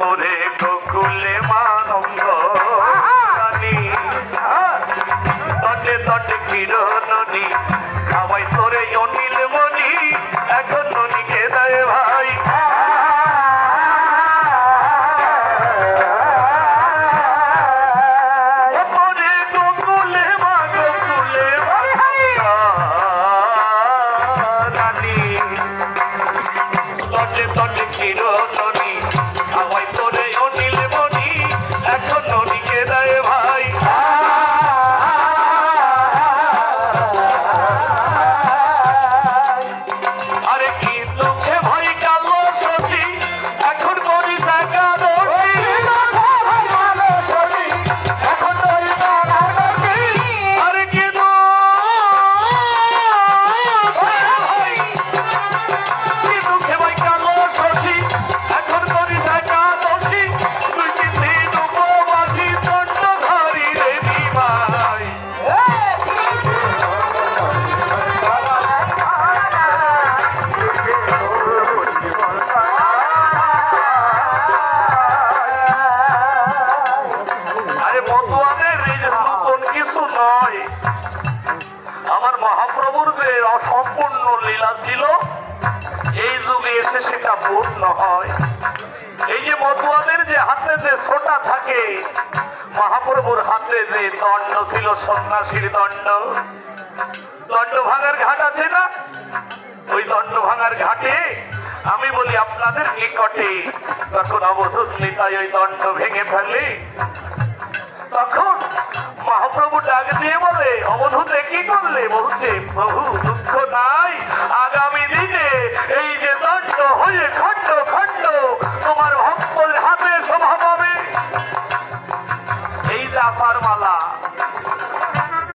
তোরে গোকুলে মানন্দ রানী তটে তটে কিরণী খাওয়াই তোরে অনিল মণি এখন ননীকে দেয় ভাই আমার মহাপ্রভুর যে অসম্পূর্ণ লীলা ছিল এই যুগে এসে সেটা পূর্ণ হয়। এই যে মতুয়াদের যে হাতে যে ছোটা থাকে মহাপ্রভুর হাতে যে দণ্ড ছিল সন্ন্যাসীর দণ্ড, দণ্ড ভাঙার ঘাট আছে না, ওই দণ্ড ভাঙার ঘাটে আমি বলি আপনাদের নিকটে যখন অবধূত নিতাই ওই দণ্ড ভেঙে ফেলে তখন মহাপ্রভু ডাক দিয়ে বলে অবধূতে কি করলে? বলছে প্রভু দুঃখ নাই, আগামী দিনে এই যে দণ্ড হয়ে খণ্ড খণ্ড তোমার ভক্তের হাতে শোভা পাবে। এই যে আষাঢ় মালা